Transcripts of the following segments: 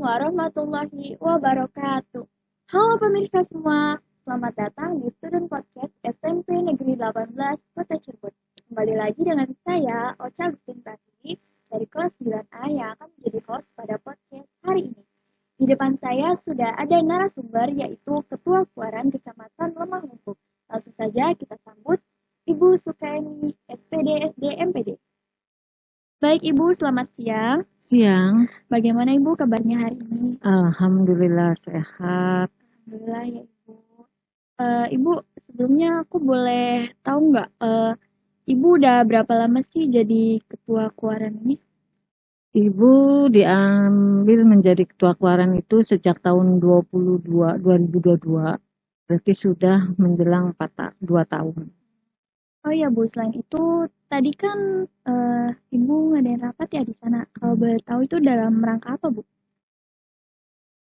warahmatullahi wabarakatuh. Halo pemirsa semua, selamat datang di Student Podcast SMP Negeri 18 Kota Cirebon. Kembali lagi dengan saya, Ocha Agustin Pratiwi, dari kelas 9A yang akan menjadi host pada podcast hari ini. Di depan saya sudah ada narasumber yaitu Ketua Kuaran Kecamatan Lemah Mumpuk. Langsung saja kita sambut Ibu Sukaini SPD SD MPD. Baik Ibu, selamat siang. Siang, Bagaimana Ibu kabarnya hari ini? alhamdulillah sehat. Alhamdulillah ya Ibu. Ibu, sebelumnya aku boleh tahu nggak, Ibu udah berapa lama sih jadi ketua kuaran ini? Ibu diambil menjadi ketua kuaran itu sejak tahun 2022, berarti sudah menjelang 2 tahun. Oh iya Bu, selain itu tadi kan Ibu ngadain rapat ya di sana. Kalau boleh tahu itu dalam rangka apa Bu?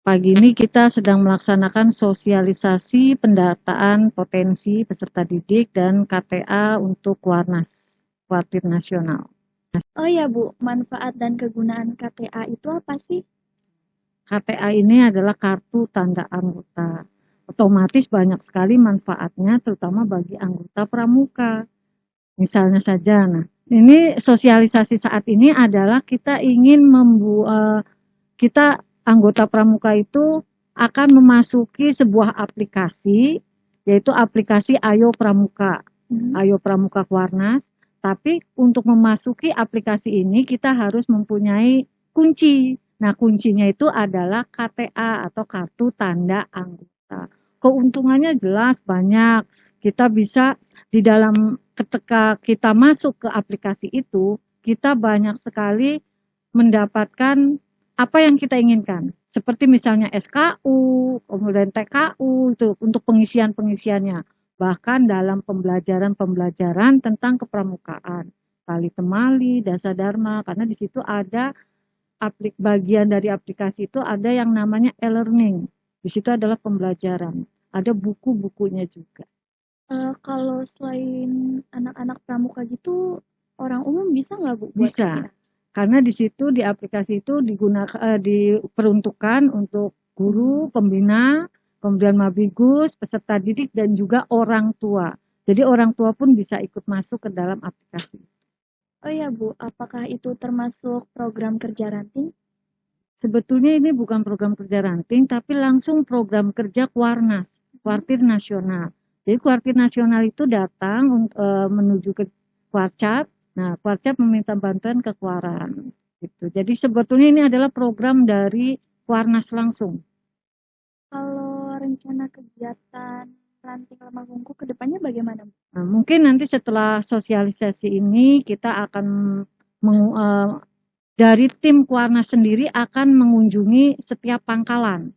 Pagi ini kita sedang melaksanakan sosialisasi pendataan potensi peserta didik dan KTA untuk Kuarnas, Kuartir Nasional. Oh iya Bu, manfaat dan kegunaan KTA itu apa sih? KTA ini adalah kartu tanda anggota. Otomatis banyak sekali manfaatnya terutama bagi anggota pramuka. Misalnya saja, nah ini sosialisasi saat ini adalah kita ingin kita anggota pramuka itu akan memasuki sebuah aplikasi, yaitu aplikasi Ayo Pramuka, Ayo Pramuka Kuarnas. Tapi untuk memasuki aplikasi ini kita harus mempunyai kunci. Nah kuncinya itu adalah KTA atau kartu tanda anggota. Keuntungannya jelas banyak. Kita bisa di dalam ketika kita masuk ke aplikasi itu, kita banyak sekali mendapatkan apa yang kita inginkan. Seperti misalnya SKU, kemudian TKU itu untuk pengisian-pengisiannya. Bahkan dalam pembelajaran-pembelajaran tentang kepramukaan. Tali temali, dasa dharma, karena di situ ada bagian dari aplikasi itu ada yang namanya e-learning. Di situ adalah pembelajaran. Ada buku-bukunya juga. Kalau selain anak-anak pramuka gitu, orang umum bisa nggak Bu buat Bisa, KTA? karena di situ di aplikasi itu diperuntukkan untuk guru, pembina, kemudian mabigus, peserta didik dan juga orang tua. Jadi orang tua pun bisa ikut masuk ke dalam aplikasi. Oh iya Bu, apakah itu termasuk program kerja ranting? Sebetulnya ini bukan program kerja ranting, tapi langsung program kerja Kuarnas, Kuartir Nasional. Jadi Kuartir Nasional itu datang menuju ke Kuarcap. Nah, Kuarcap meminta bantuan ke Kuaran. Gitu. Jadi sebetulnya ini adalah program dari Kuarnas langsung. Kalau rencana kegiatan ranting lemah bungku ke depannya bagaimana Bu? Nah, mungkin nanti setelah sosialisasi ini kita akan dari tim Kuarnas sendiri akan mengunjungi setiap pangkalan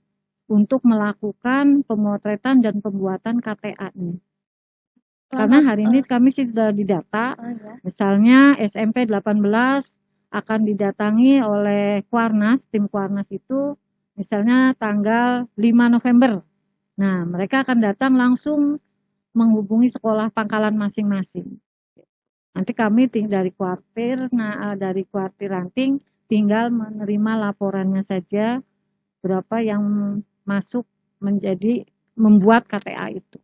untuk melakukan pemotretan dan pembuatan KTA-nya. Karena hari ini kami sudah didata, misalnya SMP 18 akan didatangi oleh Kuarnas, tim Kuarnas itu misalnya tanggal 5 November. Nah, mereka akan datang langsung menghubungi sekolah pangkalan masing-masing. Nanti kami dari dari kuartir ranting tinggal menerima laporannya saja berapa yang masuk menjadi membuat KTA itu.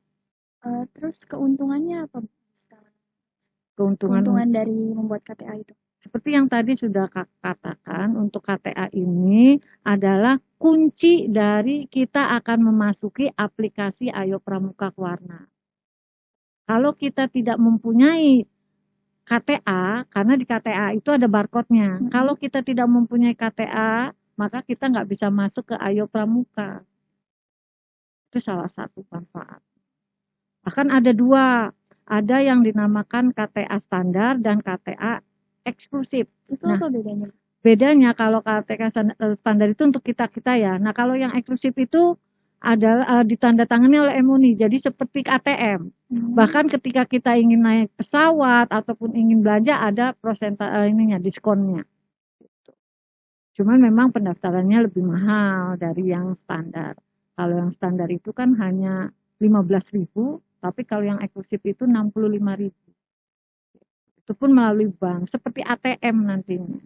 Terus keuntungannya apa Bu sekarang? Keuntungan Keuntungan dari membuat KTA itu? seperti yang tadi sudah katakan, untuk KTA ini adalah kunci dari kita akan memasuki aplikasi Ayo Pramuka Kuarnas. Kalau kita tidak mempunyai KTA, karena di KTA itu ada barcode-nya. Kalau kita tidak mempunyai KTA, maka kita nggak bisa masuk ke Ayo Pramuka. Itu salah satu manfaat. Bahkan ada dua, ada yang dinamakan KTA standar dan KTA eksklusif. Itu apa bedanya? Bedanya kalau KTA standar itu untuk kita-kita ya. Nah, kalau yang eksklusif itu adalah ditandatangani oleh MUNI. Jadi seperti ATM. Bahkan ketika kita ingin naik pesawat ataupun ingin belanja ada diskonnya. Cuman memang pendaftarannya lebih mahal dari yang standar. Kalau yang standar itu kan hanya 15.000, tapi kalau yang eksklusif itu 65.000. Itu pun melalui bank, seperti ATM nantinya.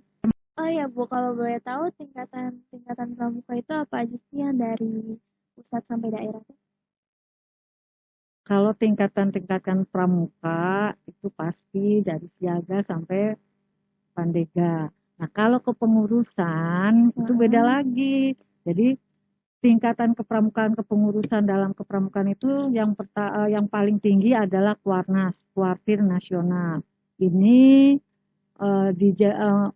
Oh ya Bu, kalau boleh tahu tingkatan pramuka itu apa aja sih yang dari pusat sampai daerah? Kalau tingkatan-tingkatan pramuka itu pasti dari siaga sampai pandega. Nah, kalau kepengurusan itu beda lagi. Jadi tingkatan kepengurusan dalam kepramukaan itu yang paling tinggi adalah Kuarnas, Kuartir Nasional. Ini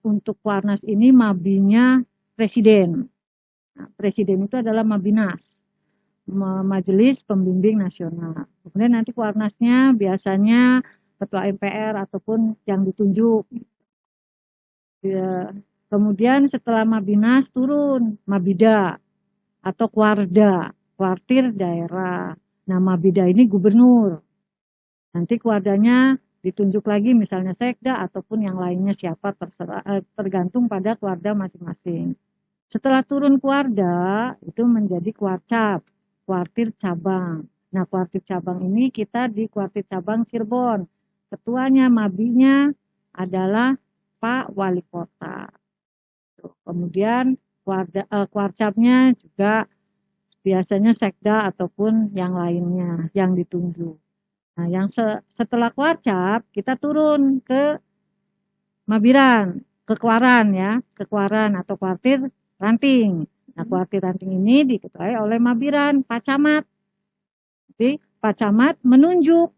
untuk Kuarnas ini mabinya presiden. Nah, presiden itu adalah Mabinas, Majelis Pembimbing Nasional. Kemudian nanti Kuarnasnya biasanya ketua MPR ataupun yang ditunjuk. Ya. Kemudian setelah Mabinas turun Mabida atau Kuarda, kuartir daerah. Nah, Mabida ini gubernur. Nanti kuardanya ditunjuk lagi misalnya sekda ataupun yang lainnya siapa tergantung pada kuarda masing-masing. Setelah turun kuarda itu menjadi kuarcap, kuartir cabang. Nah, kuartir cabang ini kita di kuartir cabang Cirebon. Ketuanya, mabinya adalah Pak Wali Kota. Kemudian kuarcapnya juga biasanya sekda ataupun yang lainnya yang ditunjuk. Nah, setelah kuarcap kita turun ke Mabiran, ke Kuaran ya, ke Kuaran atau kuartir ranting. Nah, kuartir ranting ini diketuai oleh Mabiran, Pak Camat. Jadi Pak Camat menunjuk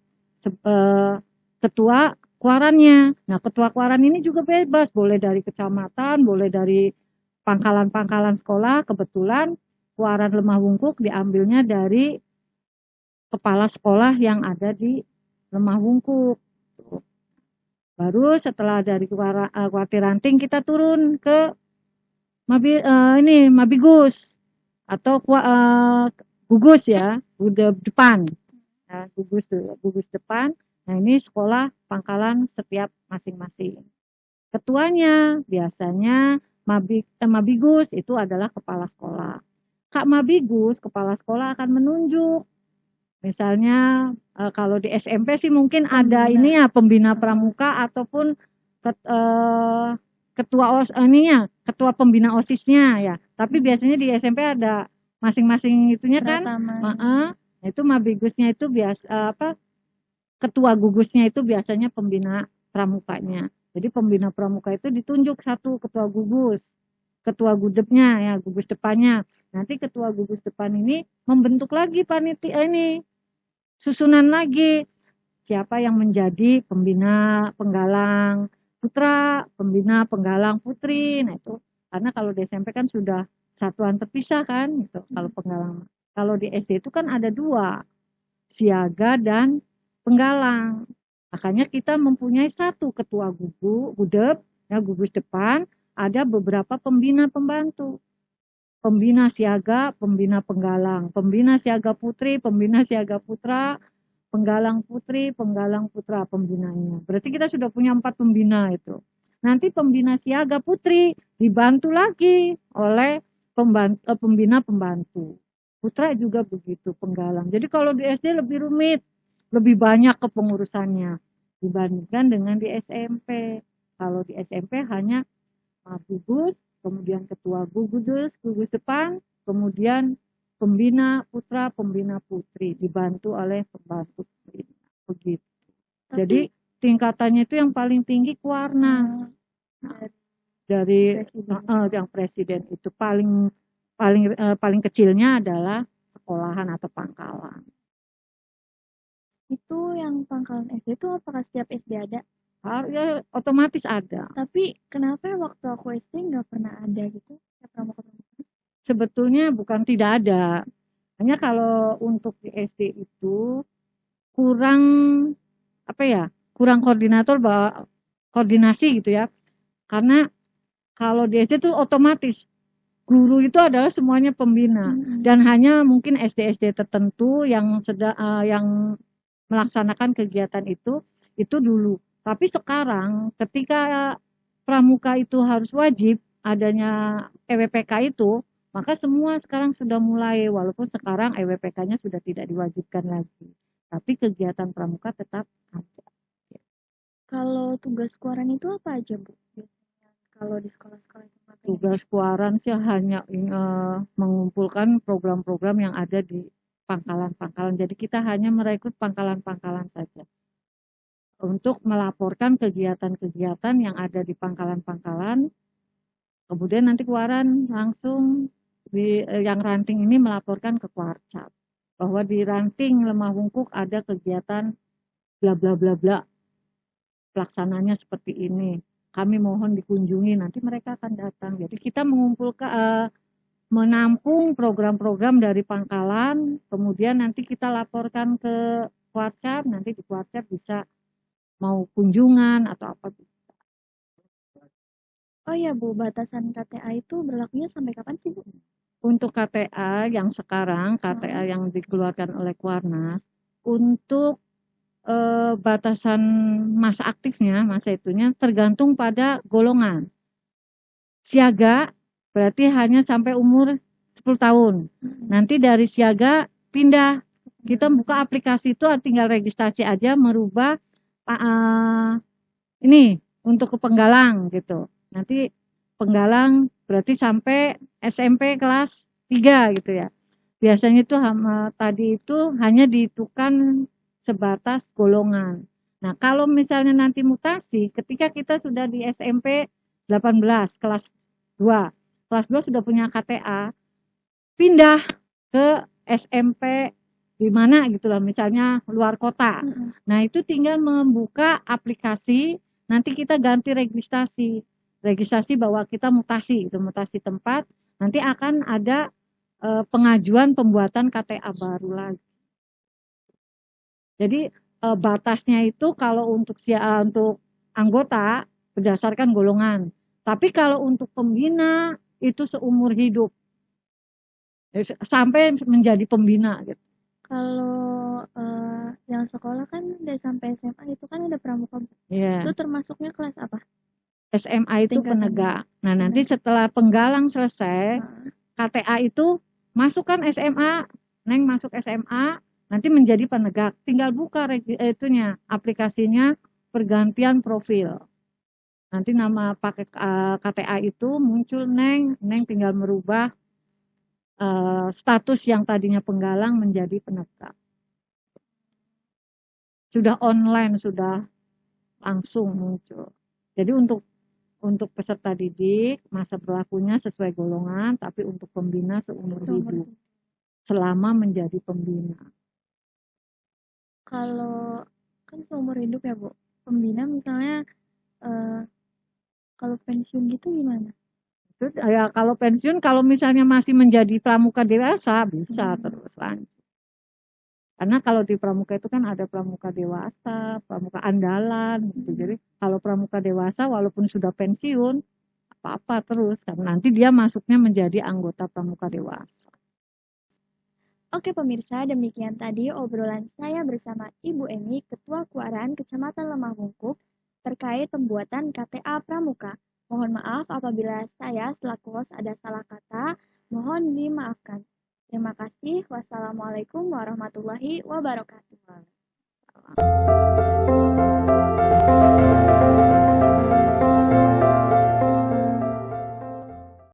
ketua kuarannya. Nah, ketua kuaran ini juga bebas, boleh dari kecamatan, boleh dari pangkalan-pangkalan sekolah. Kebetulan kuaran Lemah Wungkuk diambilnya dari kepala sekolah yang ada di Lemah Wungkuk. Baru setelah dari kuartir ranting kita turun ke Mabigus atau gugus ya, udah depan. Nah, gugus depan. Nah, ini sekolah pangkalan setiap masing-masing. Ketuanya biasanya Mabigus itu adalah kepala sekolah. Kak Mabigus, kepala sekolah akan menunjuk. Misalnya kalau di SMP sih mungkin ada ini ya pembina pramuka ataupun ketua pembina OSISnya ya. Tapi biasanya di SMP ada masing-masing itunya kan. Itu Mabigusnya itu ketua gugusnya itu biasanya pembina pramukanya. Jadi pembina pramuka itu ditunjuk satu ketua gugus, ketua gudepnya ya, gugus depannya. Nanti ketua gugus depan ini membentuk lagi panitia ini, susunan lagi siapa yang menjadi pembina penggalang putra, pembina penggalang putri. Nah, itu karena kalau di SMP kan sudah satuan terpisah kan gitu. Kalau penggalang. Kalau di SD itu kan ada dua, siaga dan penggalang. Makanya kita mempunyai satu ketua gudep, ya gugus depan, ada beberapa pembina pembantu. Pembina siaga, pembina penggalang, pembina siaga putri, pembina siaga putra, penggalang putri, penggalang putra pembinanya. Berarti kita sudah punya 4 pembina itu. Nanti pembina siaga putri dibantu lagi oleh pembina pembantu. Putra juga begitu, penggalang. Jadi kalau di SD lebih rumit, lebih banyak kepengurusannya dibandingkan dengan di SMP. Kalau di SMP hanya gugus, kemudian ketua gugus depan, kemudian pembina putra, pembina putri, dibantu oleh pembantu pembina. Begitu. Jadi tingkatannya itu yang paling tinggi Kuarnas. Nah, dari yang presiden itu paling kecilnya adalah sekolahan atau pangkalan. Itu yang pangkalan SD itu apakah setiap SD ada? Ya, otomatis ada. Tapi kenapa waktu aku SD nggak pernah ada gitu? Sebetulnya bukan tidak ada. Hanya kalau untuk di SD itu kurang kurang koordinasi gitu ya. Karena kalau di SD itu otomatis guru itu adalah semuanya pembina dan hanya mungkin SD-SD tertentu yang melaksanakan kegiatan itu dulu. Tapi sekarang ketika pramuka itu harus wajib adanya EWPK itu, maka semua sekarang sudah mulai, walaupun sekarang EWPK-nya sudah tidak diwajibkan lagi. Tapi kegiatan pramuka tetap ada. Kalau tugas kuaran itu apa aja, Bu? kalau di sekolah-sekolah itu ngapain? Tugas Kuaran sih hanya mengumpulkan program-program yang ada di pangkalan-pangkalan. Jadi kita hanya merekrut pangkalan-pangkalan saja untuk melaporkan kegiatan-kegiatan yang ada di pangkalan-pangkalan. Kemudian nanti Kuaran langsung yang ranting ini melaporkan ke Kuarcap bahwa di ranting Lemah Wungkuk ada kegiatan bla bla bla bla, pelaksananya seperti ini. Kami mohon dikunjungi, nanti mereka akan datang. Jadi kita mengumpulkan menampung program-program dari pangkalan, kemudian nanti kita laporkan ke Kuarcap, nanti di Kuarcap bisa mau kunjungan atau apa. Oh iya Bu, batasan KTA itu berlakunya sampai kapan sih Bu? Untuk KTA yang sekarang, KTA yang dikeluarkan oleh Kuarnas, untuk batasan masa aktifnya, masa itunya tergantung pada golongan. Siaga berarti hanya sampai umur 10 tahun. Nanti dari siaga pindah. Kita buka aplikasi itu tinggal registrasi aja merubah ini untuk ke penggalang gitu. Nanti penggalang berarti sampai SMP kelas 3 gitu ya. Biasanya itu tadi itu hanya dihitungkan sebatas golongan. Nah, kalau misalnya nanti mutasi, ketika kita sudah di SMP 18 kelas 2. Kelas 2 sudah punya KTA, pindah ke SMP di mana gitu loh, misalnya luar kota. Nah, itu tinggal membuka aplikasi, nanti kita ganti registrasi. Registrasi bahwa kita mutasi, itu mutasi tempat, nanti akan ada pengajuan pembuatan KTA baru lagi. Jadi batasnya itu kalau untuk anggota berdasarkan golongan. Tapi kalau untuk pembina itu seumur hidup sampai menjadi pembina gitu. Kalau yang sekolah kan udah sampai SMA itu kan ada pramuka. Yeah. Itu termasuknya kelas apa? SMA itu penegak. Nah, nanti setelah penggalang selesai, KTA itu masukkan SMA, Neng masuk SMA, nanti menjadi penegak. Tinggal buka itunya, aplikasinya pergantian profil. Nanti nama pakai KTA itu muncul Neng tinggal merubah status yang tadinya penggalang menjadi penegak. Sudah online, sudah langsung muncul. Jadi untuk peserta didik masa berlakunya sesuai golongan, tapi untuk pembina seumur hidup selama menjadi pembina. Kalau kan seumur hidup ya Bu, pembina misalnya kalau pensiun gitu gimana? Ya kalau pensiun, kalau misalnya masih menjadi pramuka dewasa bisa terus lanjut. Karena kalau di pramuka itu kan ada pramuka dewasa, pramuka andalan gitu. Jadi kalau pramuka dewasa walaupun sudah pensiun apa-apa terus karena nanti dia masuknya menjadi anggota pramuka dewasa. Oke pemirsa, demikian tadi obrolan saya bersama Ibu Eni, Ketua Kuaran Kecamatan Lemah Wungkuk terkait pembuatan KTA Pramuka. Mohon maaf apabila saya selaku host ada salah kata, mohon dimaafkan. Terima kasih. Wassalamualaikum warahmatullahi wabarakatuh.